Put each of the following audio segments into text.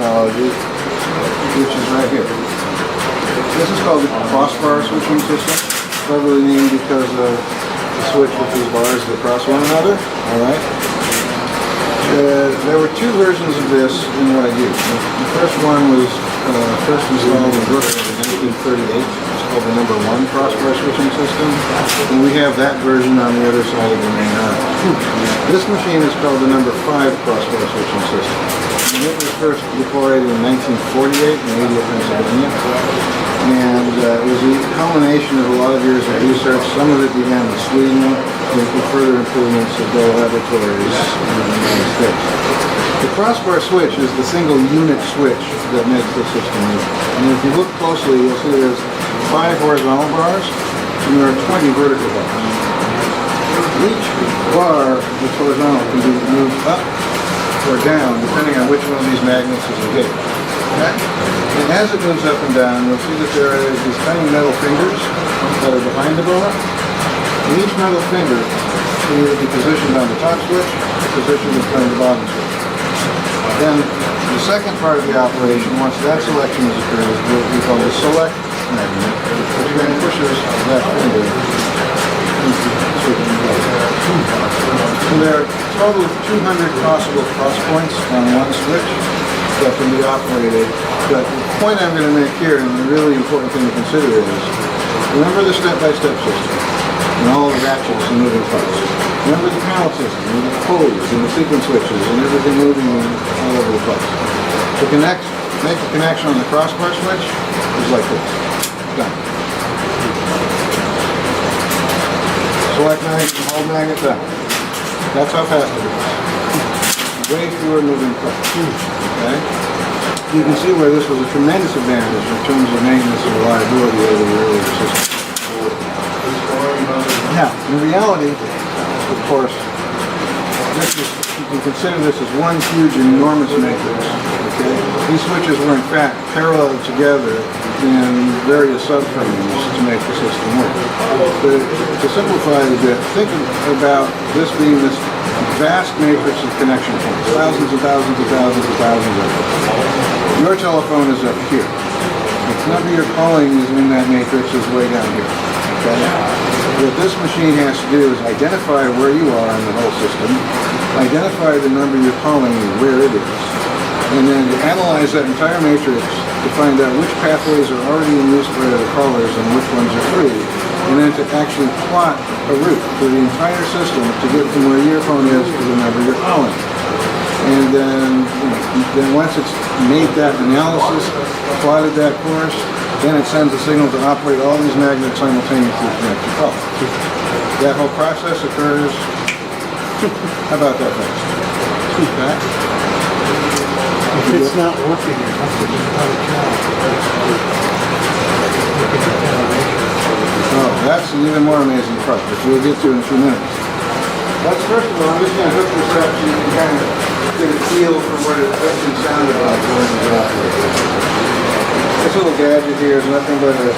technology, which is right here. This is called the crossbar switching system, cleverly named because of the switch with these bars that cross one another. Alright. There were two versions of this in what I used. The first one was first installed in Brooklyn in 1938. Called the number 1 crossbar switching system, and we have that version on the other side of the main arm. This machine is called the number 5 crossbar switching system. And it was first deployed in 1948 in Media, Pennsylvania, and it was a culmination of a lot of years of research. Some of it began in Sweden, with further improvements at Bell Laboratories in the United States. The crossbar switch is the single unit switch that makes the system work. And if you look closely, you'll see there's 5 horizontal bars and there are 20 vertical bars. Each bar that's horizontal can be moved up or down depending on which one of these magnets is engaged. Okay? And as it moves up and down, you'll see that there are these tiny metal fingers that are behind the bar. And each metal finger can either be positioned on the top switch or positioned on the bottom switch. Then the second part of the operation, once that selection has occurred, is what we call the select magnet, which then pushes that finger into the switching place. So there are a total of 200 possible cross points on one switch that can be operated. But the point I'm going to make here, and the really important thing to consider is, remember the step-by-step system and all the ratchets and moving parts. Remember the panel system and the pulleys and the sequence switches and everything moving all over the place. To make the connection on the crossbar switch is like this. Done. Select magnet and hold magnet done. That's how fast it is. Way fewer moving parts. Okay? You can see where this was a tremendous advantage in terms of maintenance and reliability over the earlier system. Now, in reality, of course, you can consider this as one huge, enormous matrix. Okay? These switches were in fact parallel together in various subframes to make the system work. But to simplify it a bit, think about this being this vast matrix of connection points, thousands and thousands and thousands and thousands of them. Your telephone is up here. The number you're calling is in that matrix is way down here. Okay? What this machine has to do is identify where you are in the whole system, identify the number you're calling and where it is, and then to analyze that entire matrix to find out which pathways are already in use by the callers and which ones are free, and then to actually plot a route for the entire system to get from where your phone is to the number you're calling. And then once it's made that analysis, plotted that course, then it sends a signal to operate all these magnets simultaneously to connect your call. That whole process occurs about that fast. Okay? If it's not working, it has to be out of charge. Oh, that's an even more amazing part, which we'll get to in a few minutes. Let's first of all, I'm just going to hook this up so you can kind of get a feel for what it actually sounded like when it was operating. This little gadget here is nothing but an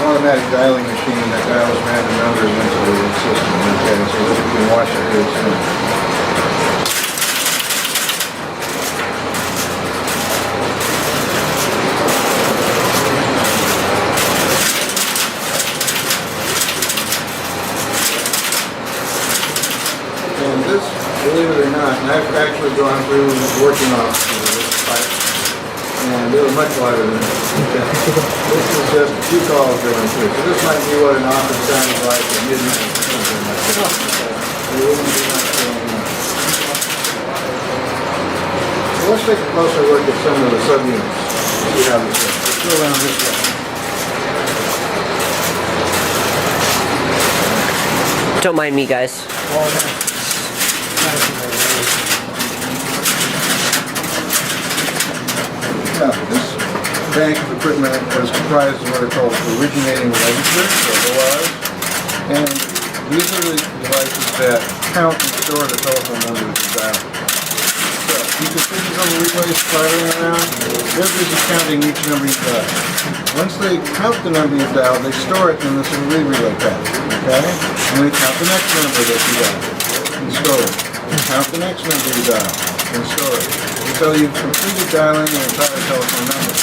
automatic dialing machine that dials random numbers into the system. Okay, so you can watch it here soon. And this, believe it or not, and I've actually gone through working off this pipe. And they were much lighter than this. This is just 2 calls going through. So this might be what an office sounded like at midnight or something like that. It wouldn't be much going on. So let's take a closer look at some of the subunits. See how this works. Let's go around this way. Don't mind me, guys. This bank of equipment is comprised of what are called originating registers, or ORs, and these are the devices that count and store the telephone numbers you dial. So you can see these little relays spiraling around. They're busy counting each number you dial. Once they count the number you dial, they store it in this little relay pad. Okay? And they count the next number that you dial and store it. And count the next number you dial and store it. until you've completed dialing your entire telephone number.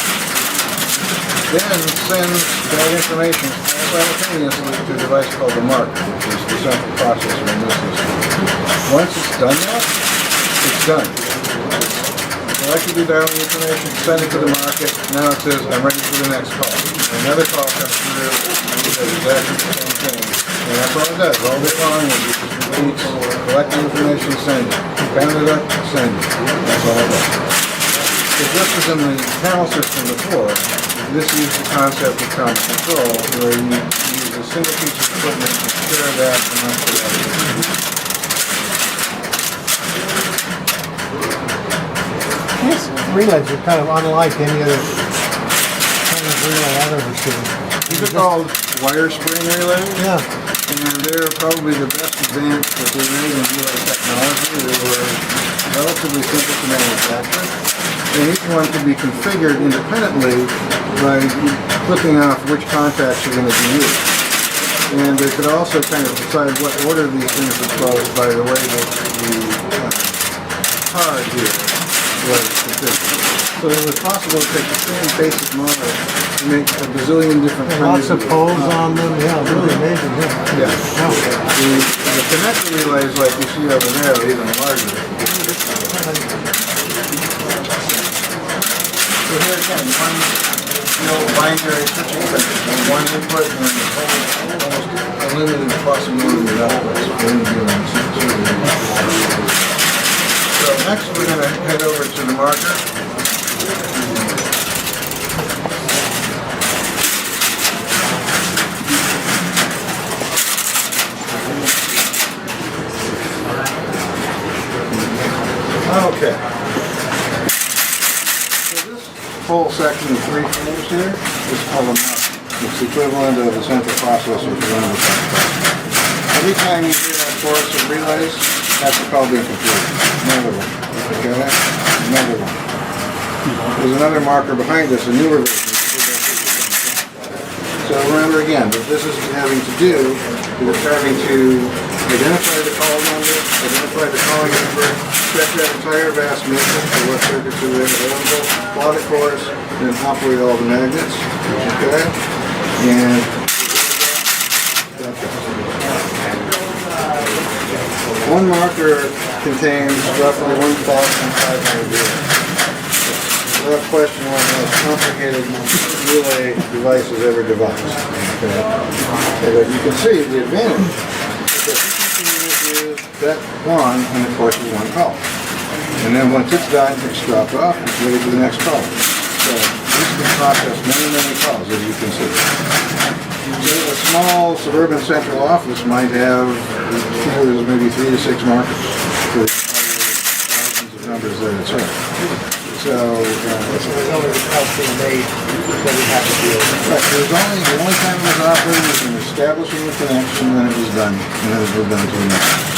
Then send that information simultaneously to a device called the marker, which is the central processor in this system. Once it's done that, it's done. Select the dialing information, send it to the market. Now it says, I'm ready for the next call. Another call comes through, it does exactly the same thing. And that's all it does, all day long. It just repeats, collect the information, send it. Pound it up, send it. That's all it does. If this was in the panel system before, this is the concept of common control, where you use a single piece of equipment to share that amongst the others. These relays are kind of unlike any other kind of relay I've ever seen. These are called wire spring relays. Yeah. And they're probably the best advance that they made in relay technology. They were relatively simple to manufacture. And each one can be configured independently by clicking off which contacts are going to be used. And they could also kind of decide what order these things would close by the way that the card here was configured. So it was possible to take the same basic model and make a bazillion different kinds Lots of poles on them. Yeah, really amazing. Yeah. The connector relays like you see over there are even larger. So here again, one binary switching section, one input and almost unlimited possibility of outputs for any given circuit. So next we're going to head over to the marker. Okay. So this whole section of 3 frames here is called a marker. It's the equivalent of the central processor for one of the processors. Every time you hear that chorus of relays, that's a call being completed. Another one. Okay? Another one. There's another marker behind this, a newer version. So remember again, what this is having to do is it's having to identify the call number, identify the calling number, check that entire vast matrix for what circuits are available, plot a course, and then operate all the magnets. Okay? And one marker contains roughly 1,500 relays. Without question, one of the most complicated relay devices ever devised. Okay? So that you can see the advantage is that you can use that one, and of course is one call. And then once it's done, it's dropped off, it's ready for the next call. So this can process many, many calls, as you can see. So a small suburban central office might have maybe 3 to 6 markers for thousands of numbers that it's in. So there's only the calls being made that we have to deal with. Right, the only time it was operating was in establishing the connection, and then it was done, and then it was done to the next.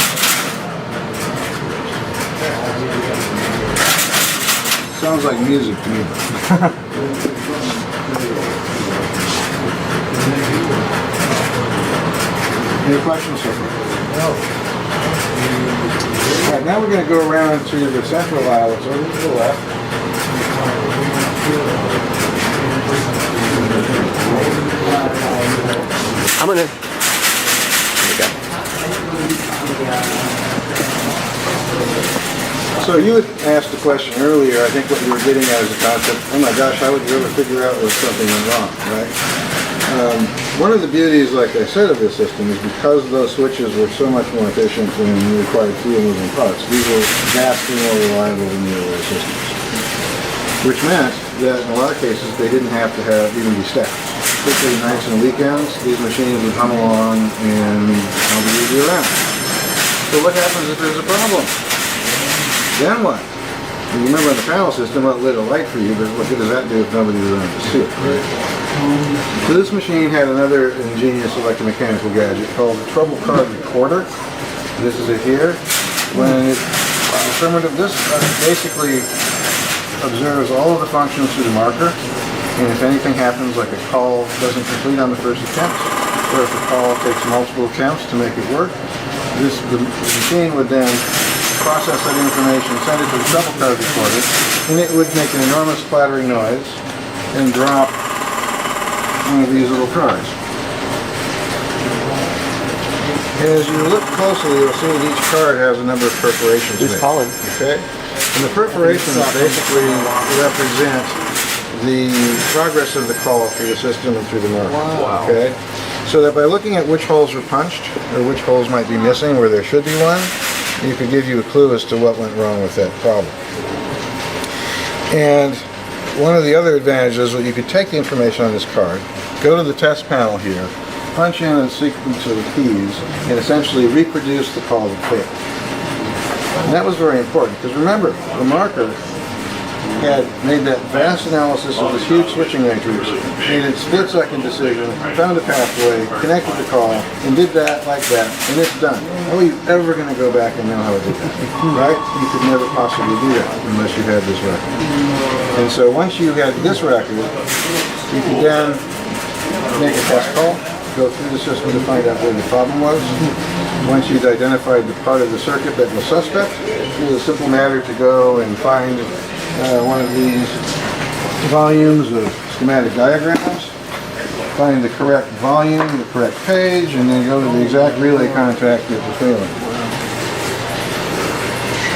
Sounds like music to me. Any questions so far? No. All right, now we're going to go around to the central outlets over to the left. I'm gonna. So you had asked the question earlier, I think what you were getting at is the concept, oh my gosh, how would you ever figure out if something went wrong, right? One of the beauties, like I said, of this system is because those switches were so much more efficient and required fewer moving parts, these were vastly more reliable than the earlier systems. Which meant that in a lot of cases they didn't have to even be stacked. Particularly nights and weekends, these machines would hum along and I'll be easy around. So what happens if there's a problem? Then what? You remember in the panel system it lit a light for you, but what good does that do if nobody was around to see it, right? So this machine had another ingenious electromechanical gadget called the trouble card recorder. This is it here. This basically observes all of the functions through the marker, and if anything happens, like a call doesn't complete on the first attempt, or if a call takes multiple attempts to make it work, the machine would then process that information, send it to the double card recorder, and it would make an enormous splattering noise and drop one of these little cards. As you look closely, you'll see that each card has a number of perforations Who's made. calling? Okay? And the perforations basically represent the progress of the call through the system and through the nerve. Wow. Okay? So that by looking at which holes were punched, or which holes might be missing where there should be one, you could give you a clue as to what went wrong with that problem. And one of the other advantages is that you could take the information on this card, go to the test panel here, punch in a sequence of keys, and essentially reproduce the call that failed. And that was very important, because remember, the marker had made that vast analysis of this huge switching matrix, made a split-second decision, found a pathway, connected the call, and did that like that, and it's done. How are you ever going to go back and know how it did that? Right? You could never possibly do that unless you had this record. And so once you had this record, you could then make a test call, go through the system to find out where the problem was. Once you'd identified the part of the circuit that was suspect, it was a simple matter to go and find one of these volumes of schematic diagrams, find the correct volume, the correct page, and then go to the exact relay contact that was failing.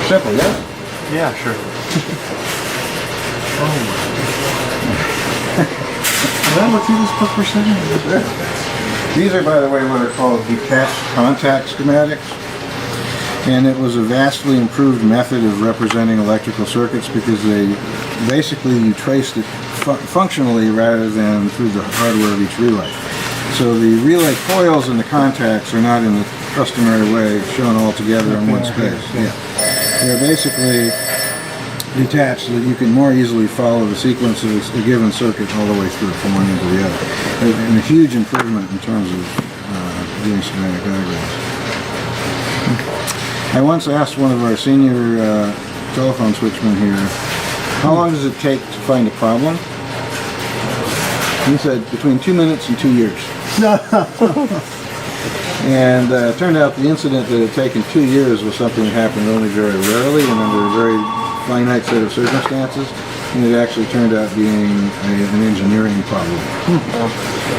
Simple, yes? Yeah, sure. Is that what you just put percentage? These are, by the way, what are called detached contact schematics. And it was a vastly improved method of representing electrical circuits because they basically you traced it functionally rather than through the hardware of each relay. So the relay coils and the contacts are not in the customary way shown all together in one space. Yeah. They're basically detached so that you can more easily follow the sequence of a given circuit all the way through from one end to the other. And a huge improvement in terms of doing schematic diagrams. I once asked one of our senior telephone switchmen here, how long does it take to find a problem? He said between 2 minutes and 2 years. And it turned out the incident that had taken 2 years was something that happened only very rarely and under a very finite set of circumstances. And it actually turned out being an engineering problem.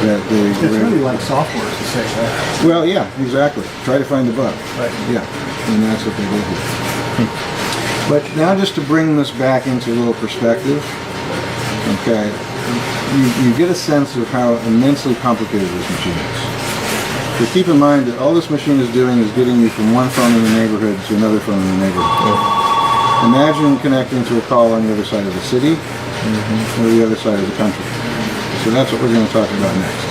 That It's really like software to say that. well, yeah, exactly. Try to find the bug. Right. Yeah, and that's what they did here. But now just to bring this back into a little perspective, okay, you get a sense of how immensely complicated this machine is. So keep in mind that all this machine is doing is getting you from one phone in the neighborhood to another phone in the neighborhood. Imagine connecting to a call on the other side of the city or the other side of the country. So that's what we're going to talk about next.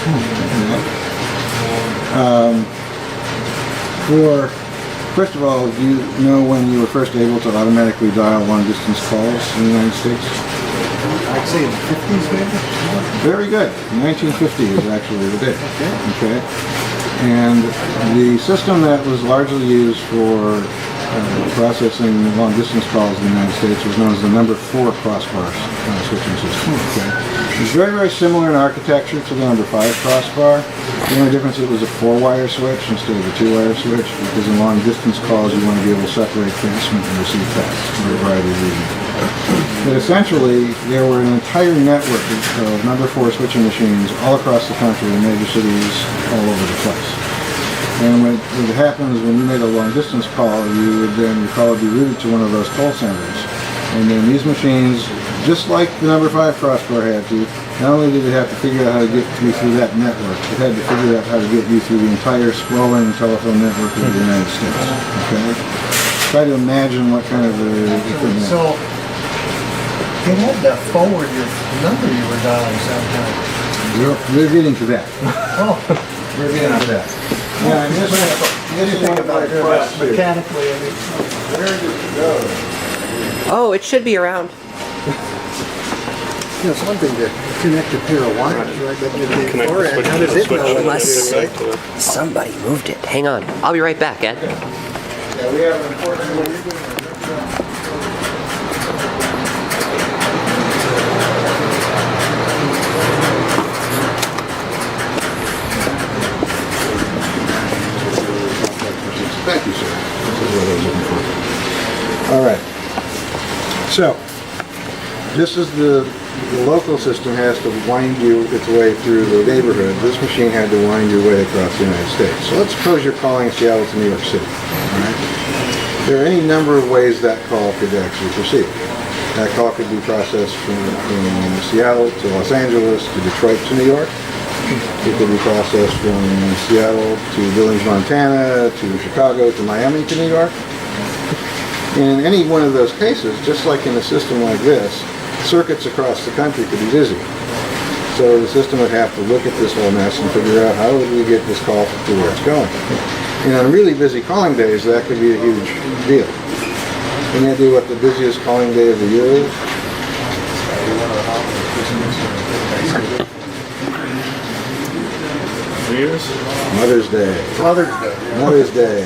First of all, do you know when you were first able to automatically dial long-distance calls in the United States? I'd say in the 50s maybe? Very good. 1950 is actually the date. Okay. And the system that was largely used for processing long-distance calls in the United States was known as the number 4 crossbar switching system. Okay. It's very, very similar in architecture to the number 5 crossbar. The only difference is it was a 4-wire switch instead of a 2-wire switch, because in long-distance calls you want to be able to separate transmit and receive text for a variety of reasons. But essentially, there were an entire network of number 4 switching machines all across the country in major cities all over the place. And what happens when you made a long-distance call, your call would be routed to one of those call centers. And then these machines, just like the number 5 crossbar had to, not only did it have to figure out how to get you through that network, it had to figure out how to get you through the entire sprawling telephone network of the United States. Okay? Try to imagine what kind of equipment. So, it had to forward your number you were dialing somehow. We're getting to that. Oh, We're getting to that. Yeah, and this thing about press too. mechanically, I mean. Where does it go? Oh, it should be around. You know, it's one thing to connect a pair of wires, right? But Connect the or switch how to does the it know? switch. Unless Right? somebody moved it. Hang on. I'll be right back, Ed. Yeah, we have an important. Thank you, sir. This is what I was looking for. So, just as the local system has to wind you its way through the neighborhood, this machine had to wind your way across the United States. So let's suppose you're calling Seattle to New York City. All right? There are any number of ways that call could actually proceed. That call could be processed from Seattle to Los Angeles to Detroit to New York. It could be processed from Seattle to Billings, Montana to Chicago to Miami to New York. In any one of those cases, just like in a system like this, circuits across the country could be busy. So the system would have to look at this whole mess and figure out how would we get this call to where it's going. And on really busy calling days, that could be a huge deal. Any idea what the busiest calling day of the year is? Mother's Day. Mother's Day.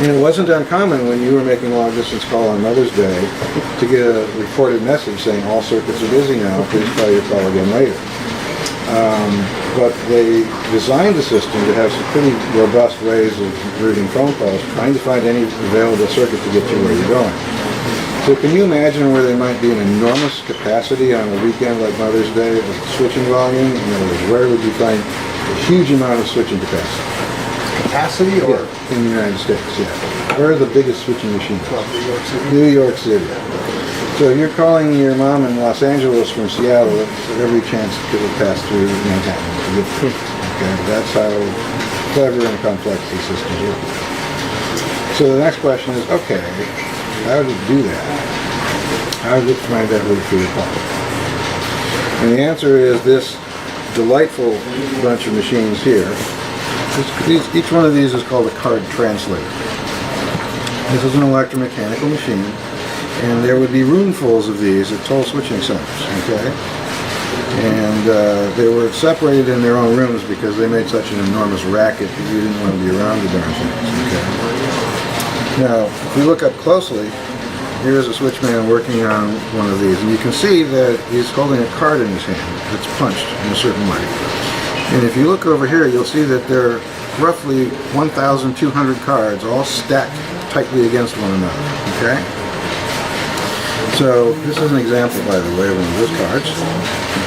And it wasn't uncommon when you were making a long distance call on Mother's Day to get a recorded message saying all circuits are busy now, please try your call again later. But they designed the system to have some pretty robust ways of routing phone calls, trying to find any available circuit to get you where you're going. So can you imagine where there might be an enormous capacity on a weekend like Mother's Day of switching volume? In other words, where would you find a huge amount of switching capacity? Capacity or? Yeah, in the United States, yeah. Where are the biggest switching machines? Well, New York City. New York City. So you're calling your mom in Los Angeles from Seattle, there's every chance it would pass through Manhattan to get through. Okay, that's how clever and complex these systems are. So the next question is, okay, how did it do that? How did it find that route through the call? And the answer is this delightful bunch of machines here. Each one of these is called a card translator. This is an electromechanical machine, and there would be roomfuls of these at toll switching centers, okay? And they were separated in their own rooms because they made such an enormous racket that you didn't want to be around the darn things, okay? Now, if we look up closely, here's a switchman working on one of these, and you can see that he's holding a card in his hand that's punched in a certain way. And if you look over here, you'll see that there are roughly 1,200 cards all stacked tightly against one another, okay? So this is an example, by the way, of one of those cards,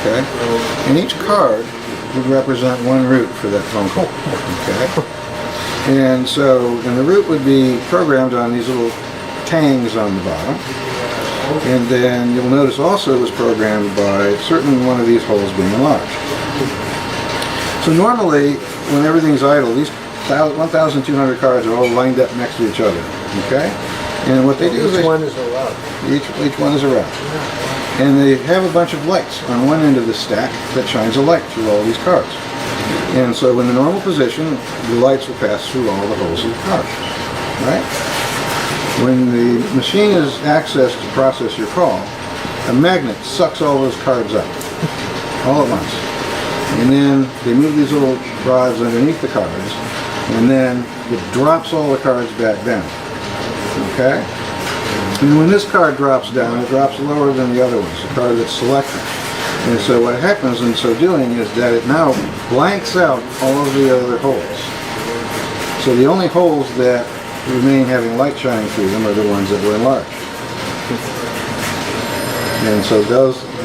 okay? And each card would represent one route for that phone call, okay? And so, and the route would be programmed on these little tangs on the bottom. And then you'll notice also it was programmed by certain one of these holes being enlarged. So normally, when everything's idle, these 1,200 cards are all lined up next to each other, okay? And what they do is Each one is a route. each one is a route. And they have a bunch of lights on one end of the stack that shines a light through all these cards. And so in the normal position, the lights will pass through all the holes of the card, right? When the machine is accessed to process your call, a magnet sucks all those cards up, all at once. And then they move these little rods underneath the cards, and then it drops all the cards back down, okay? And when this card drops down, it drops lower than the other ones, the card that's selected. And so what happens in so doing is that it now blanks out all of the other holes. So the only holes that remain having light shining through them are the ones that were enlarged. And so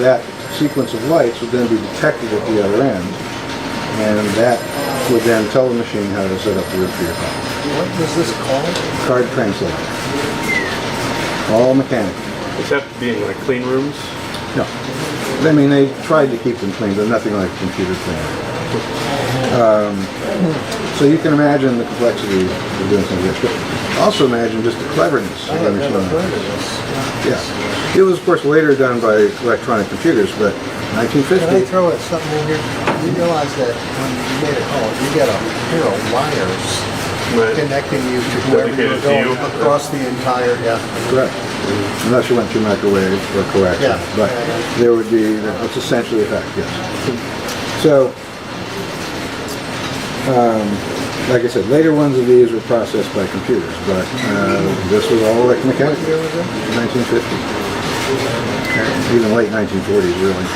that sequence of lights would then be detected at the other end, and that would then tell the machine how to set up the route for your call. What was this called? Card translator. All mechanical. Does that be in like clean rooms? No. I mean, they tried to keep them clean, but nothing like computer clean. So you can imagine the complexity of doing something like this. But also imagine just the cleverness of the machine. Yeah. It was, of course, later done by electronic computers, but Can I 1950. throw something in here? You realize that when you made a call, you get a pair of wires Right. connecting you to wherever you're Dedicated to going you. across the entire, Correct. Unless you went through microwave or coaxial. Yeah. But there would be, that's essentially a fact, yes. So, like I said, later ones of these were processed by computers, but this was all electromechanical. 1950. Even late 1940s, really.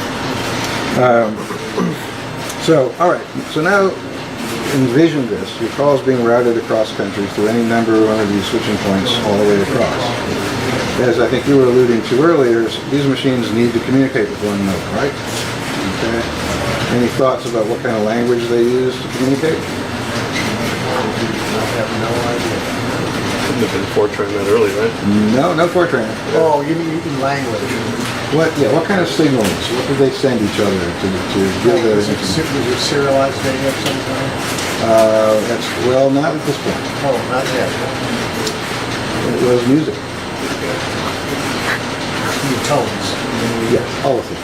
So, all right. So now, envision this. Your call is being routed across country through any number of one of these switching points all the way across. as I think you were alluding to earlier, these machines need to communicate with one another, right? Okay. Any thoughts about what kind of language they use to communicate? I have no idea. Couldn't have been Fortran that early, right? No Fortran. Oh, you mean language? What kind of signals? What did they send each other to give the? Was it serialized data of some kind? Well, not at this point. Oh, not yet. It was music. New tones. Yeah, all of them.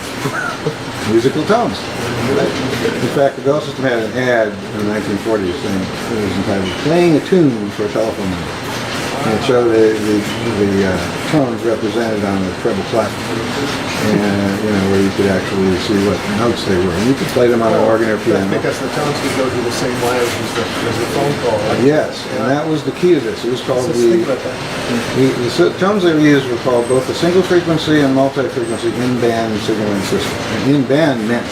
Musical tones. In fact, the Bell System had an ad in the 1940s saying it was entitled "Playing a Tune for a Telephone Number." And it showed the tones represented on the treble clef, and where you could actually see what notes they were, and you could play them on an organ or piano. Because the tones could go through the same wires as the phone call. Right? Yes, and that was the key to this. It was called Let's think about that. the tones they used were called both the single frequency and multi-frequency in-band signaling system. And in-band meant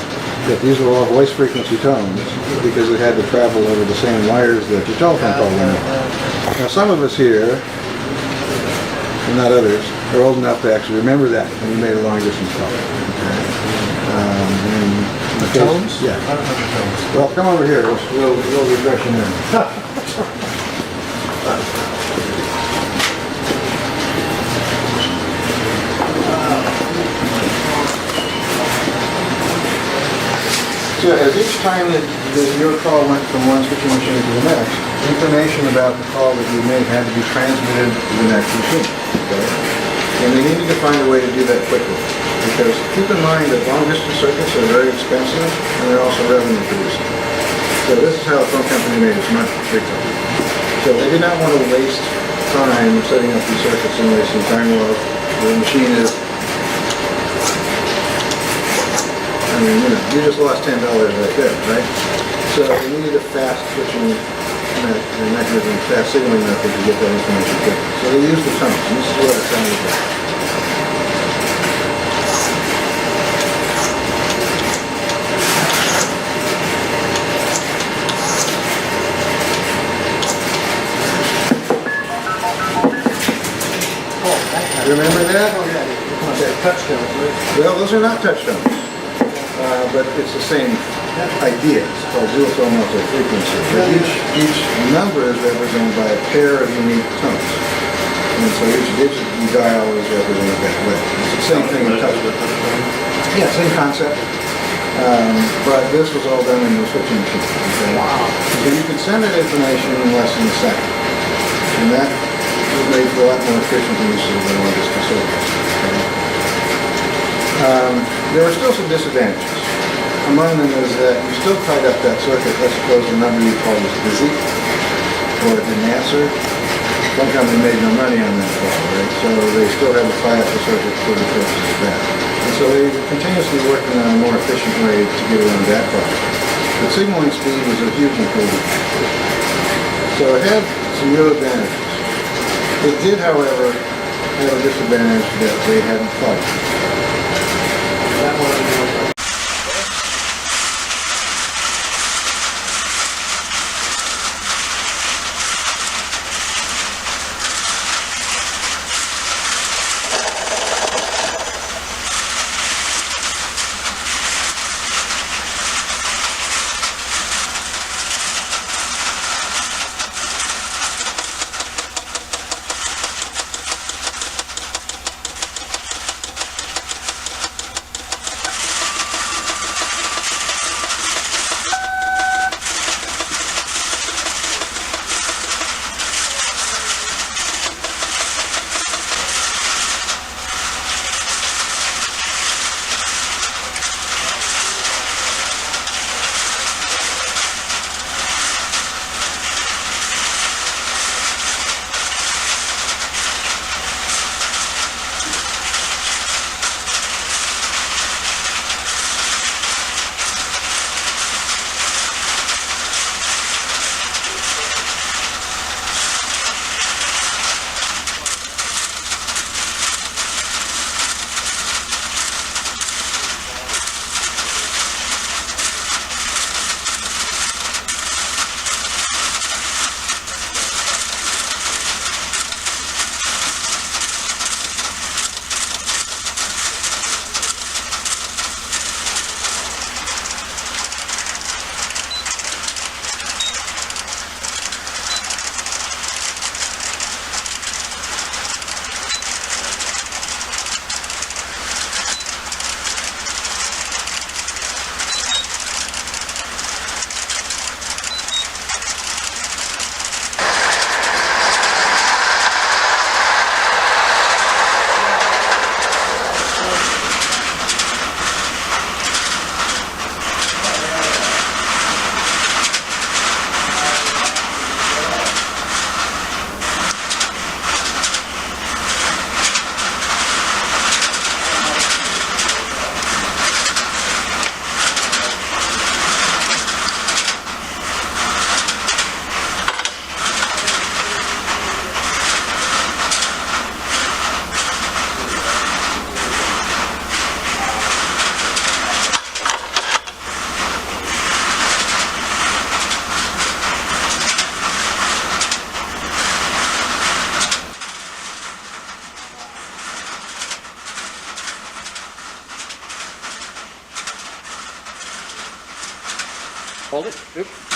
that these were all voice frequency tones because it had to travel over the same wires that your telephone call went over. Now some of us here, and not others, are old enough to actually remember that when you made a long distance call. Okay. The tones? Yeah. I don't know the tones. Well, come over here. We'll refresh you now. So as each time that your call went from one switching machine to the next, information about the call that you made had to be transmitted to the next machine. Okay? And they needed to find a way to do that quickly. Because keep in mind that long distance circuits are very expensive and they're also revenue producing. So this is how the phone company made its money frequently. So they did not want to waste time setting up these circuits and wasting time while the machine is, you just lost $10 right there, right? So they needed a fast switching mechanism, fast signaling method to get that information quick. So they used the tones, and this is what it sounded like. Remember that? Oh, yeah. Okay, touchdowns, right? Well, those are not touchstones. But it's the same idea. It's called dual-tone multi-frequency. But each number is represented by a pair of unique tones. And so each digit you dial is represented that way. It's the same thing in touch. Yeah, same concept. But this was all done in the switching machine. Okay? Wow. So you could send that information in less than a second. And that was made for a lot more efficient use of the long distance circuits. There were still some disadvantages. Among them is that you still tied up that circuit. Let's suppose the number you called was busy or an answer. One company made no money on that call, right? So they still had to tie up the circuit for the purposes of that. And so they were continuously working on a more efficient way to get around that problem. But signaling speed was a huge improvement. So it had some real advantages. It did, however, have a disadvantage that they hadn't thought of. That one I know. Hold it. Oop.